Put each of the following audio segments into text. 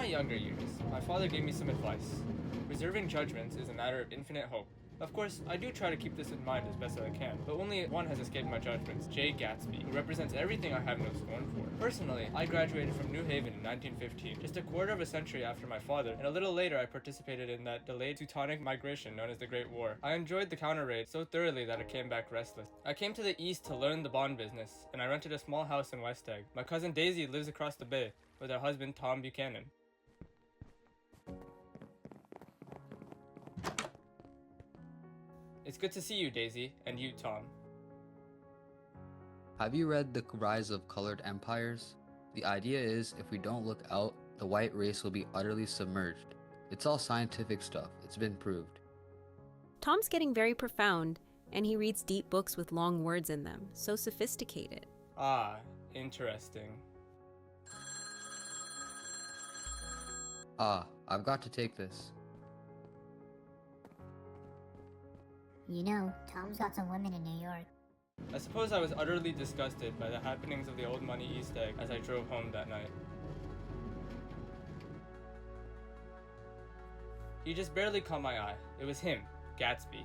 my younger years, my father gave me some advice. Reserving judgments is a matter of infinite hope. Of course, I do try to keep this in mind as best as I can, but only one has escaped my judgments, J. Gatsby, who represents everything I have no scorn for. Personally, I graduated from New Haven in 1915, just a quarter of a century after my father, and a little later I participated in that delayed Teutonic migration known as the Great War. I enjoyed the counter raid so thoroughly that I came back restless. I came to the east to learn the bond business, and I rented a small house in West Egg. My cousin Daisy lives across the bay, with her husband Tom Buchanan. It's good to see you, Daisy, and you, Tom. Have you read The Rise of Colored Empires? The idea is, if we don't look out, the white race will be utterly submerged. It's all scientific stuff, it's been proved. Tom's getting very profound, and he reads deep books with long words in them, so sophisticated. Ah, interesting. I've got to take this. You know, Tom's got some women in New York. I suppose I was utterly disgusted by the happenings of the old money East Egg as I drove home that night. He just barely caught my eye. It was him, Gatsby.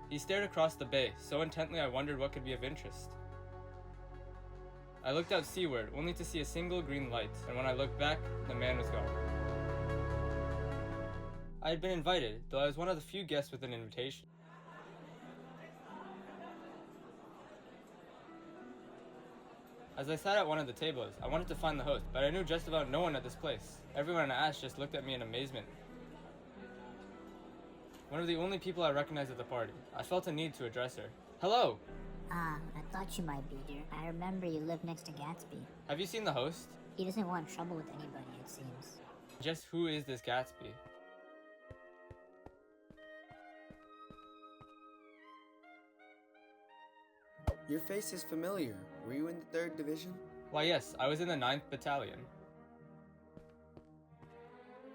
He stared across the bay, so intently I wondered what could be of interest. I looked out seaward, only to see a single green light, and when I looked back, the man was gone. I had been invited, though I was one of the few guests with an invitation. As I sat at one of the tables, I wanted to find the host, but I knew just about no one at this place. Everyone I asked just looked at me in amazement. One of the only people I recognized at the party. I felt a need to address her. Hello! I thought you might be here. I remember you live next to Gatsby. Have you seen the host? He doesn't want trouble with anybody, it seems. Just who is this Gatsby? Your face is familiar. Were you in the 3rd Division? Why yes, I was in the 9th Battalion.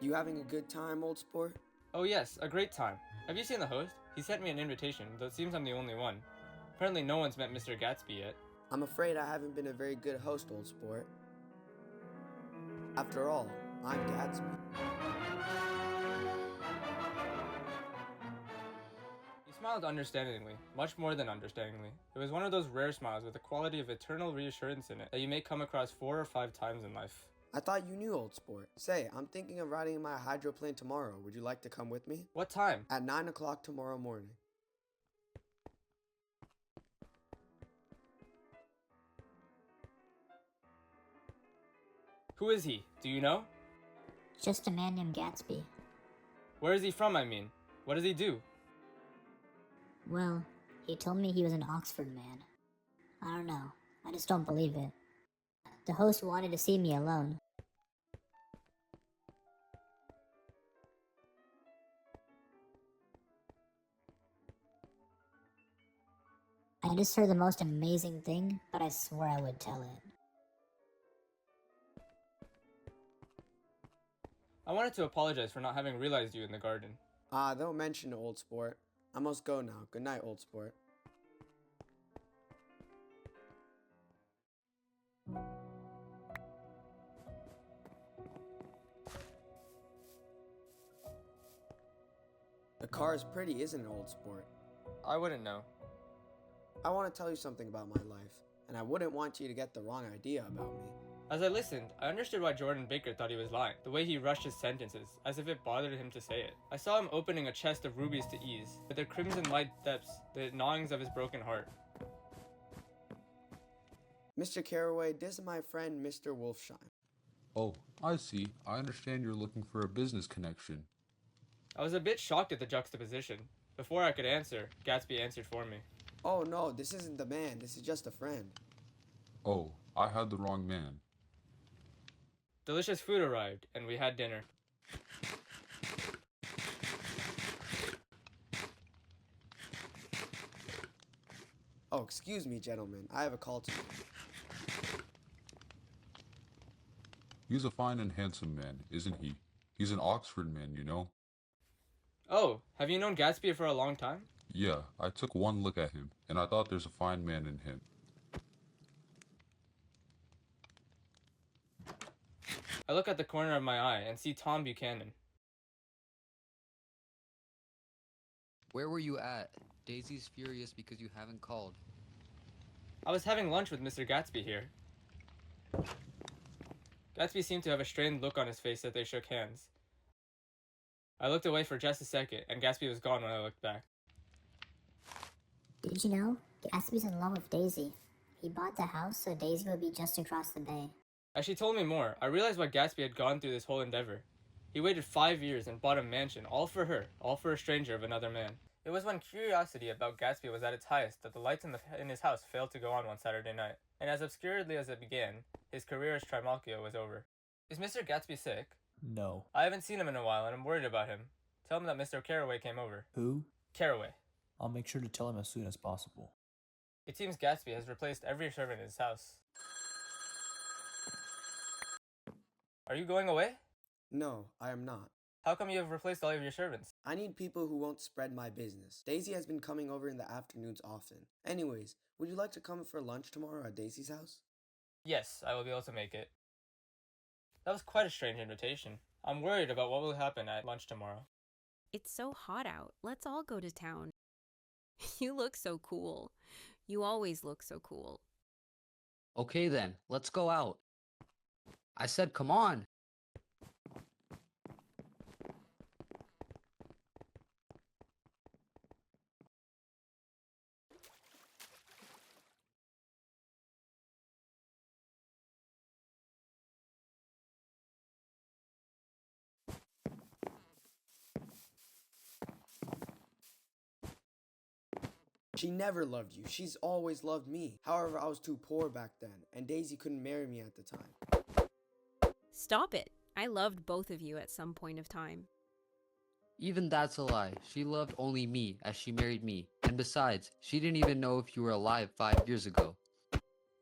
You having a good time, old sport? Oh yes, a great time. Have you seen the host? He sent me an invitation, though it seems I'm the only one. Apparently no one's met Mr. Gatsby yet. I'm afraid I haven't been a very good host, old sport. After all, I'm Gatsby. He smiled understandingly, much more than understandingly. It was one of those rare smiles with a quality of eternal reassurance in it that you may come across 4 or 5 times in life. I thought you knew, old sport. Say, I'm thinking of riding in my hydroplane tomorrow. Would you like to come with me? What time? At 9 o'clock tomorrow morning. Who is he? Do you know? Just a man named Gatsby. Where is he from, I mean? What does he do? Well, he told me he was an Oxford man. I don't know. I just don't believe it. The host wanted to see me alone. I just heard the most amazing thing, but I swore I would tell it. I wanted to apologize for not having realized you in the garden. Don't mention it, old sport. I must go now. Good night, old sport. The car is pretty, isn't it, old sport? I wouldn't know. I want to tell you something about my life, and I wouldn't want you to get the wrong idea about me. As I listened, I understood why Jordan Baker thought he was lying, the way he rushed his sentences, as if it bothered him to say it. I saw him opening a chest of rubies to ease, with their crimson light depths, the gnawings of his broken heart. Mr. Carraway, this is my friend, Mr. Wolfsheim. Oh, I see. I understand you're looking for a business connection. I was a bit shocked at the juxtaposition. Before I could answer, Gatsby answered for me. Oh no, this isn't the man. This is just a friend. Oh, I had the wrong man. Delicious food arrived, and we had dinner. Oh, excuse me, gentlemen. I have a call to make. He's a fine and handsome man, isn't he? He's an Oxford man, you know. Oh, have you known Gatsby for a long time? Yeah, I took one look at him, and I thought there's a fine man in him. I look at the corner of my eye and see Tom Buchanan. Where were you at? Daisy's furious because you haven't called. I was having lunch with Mr. Gatsby here. Gatsby seemed to have a strained look on his face as they shook hands. I looked away for just a second, and Gatsby was gone when I looked back. Did you know? Gatsby's in love with Daisy. He bought the house so Daisy would be just across the bay. As she told me more, I realized why Gatsby had gone through this whole endeavor. He waited 5 years and bought a mansion, all for her, all for a stranger of another man. It was when curiosity about Gatsby was at its highest that the lights in his house failed to go on one Saturday night, and as obscuredly as it began, his career as Trimalchio was over. Is Mr. Gatsby sick? No. I haven't seen him in a while, and I'm worried about him. Tell him that Mr. Carraway came over. Who? Carraway. I'll make sure to tell him as soon as possible. It seems Gatsby has replaced every servant in his house. Are you going away? No, I am not. How come you have replaced all of your servants? I need people who won't spread my business. Daisy has been coming over in the afternoons often. Anyways, would you like to come for lunch tomorrow at Daisy's house? Yes, I will be able to make it. That was quite a strange invitation. I'm worried about what will happen at lunch tomorrow. It's so hot out. Let's all go to town. You look so cool. You always look so cool. Okay then, let's go out. I said come on. She never loved you. She's always loved me. However, I was too poor back then, and Daisy couldn't marry me at the time. Stop it. I loved both of you at some point of time. Even that's a lie. She loved only me as she married me. And besides, she didn't even know if you were alive 5 years ago.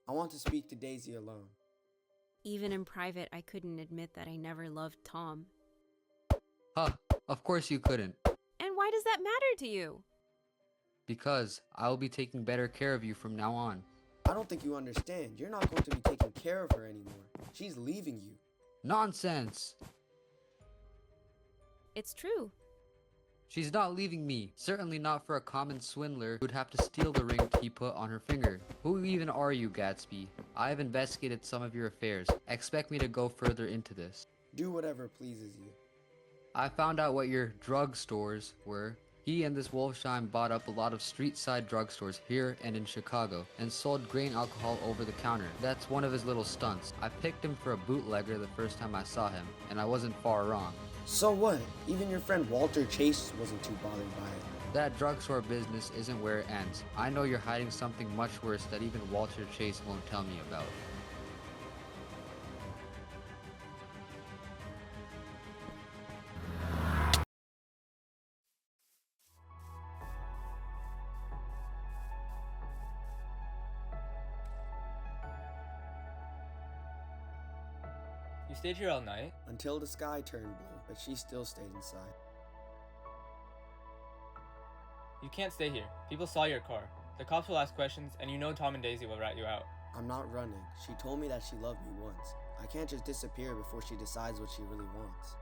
I want to speak to Daisy alone. Even in private, I couldn't admit that I never loved Tom. Huh, of course you couldn't. And why does that matter to you? Because I will be taking better care of you from now on. I don't think you understand. You're not going to be taking care of her anymore. She's leaving you. Nonsense! It's true. She's not leaving me. Certainly not for a common swindler who'd have to steal the ring he put on her finger. Who even are you, Gatsby? I have investigated some of your affairs. Expect me to go further into this. Do whatever pleases you. I found out what your drugstores were. He and this Wolfsheim bought up a lot of street-side drugstores here and in Chicago and sold grain alcohol over the counter. That's one of his little stunts. I picked him for a bootlegger the first time I saw him, and I wasn't far wrong. So what? Even your friend Walter Chase wasn't too bothered by it. That drugstore business isn't where it ends. I know you're hiding something much worse that even Walter Chase won't tell me about. You stayed here all night? Until the sky turned blue, but she still stayed inside. You can't stay here. People saw your car. The cops will ask questions, and you know Tom and Daisy will rat you out. I'm not running. She told me that she loved me once. I can't just disappear before she decides what she really wants.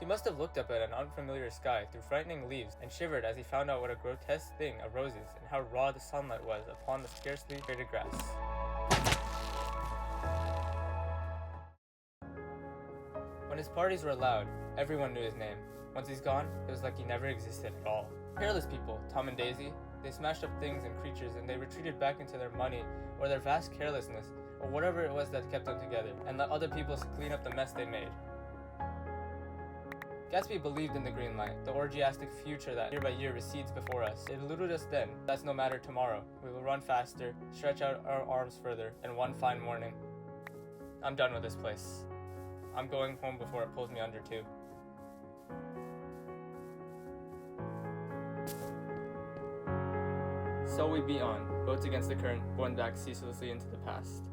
He must have looked up at an unfamiliar sky through frightening leaves and shivered as he found out what a grotesque thing a rose is and how raw the sunlight was upon the scarcely faded grass. When his parties were loud, everyone knew his name. Once he's gone, it was like he never existed at all. Careless people, Tom and Daisy, they smashed up things and creatures and they retreated back into their money or their vast carelessness or whatever it was that kept them together and let other people clean up the mess they made. Gatsby believed in the green light, the orgiastic future that year by year recedes before us. It eluded us then. That's no matter tomorrow. We will run faster, stretch out our arms further, and one fine morning, I'm done with this place. I'm going home before it pulls me under too. So we beat on, boats against the current, going back ceaselessly into the past.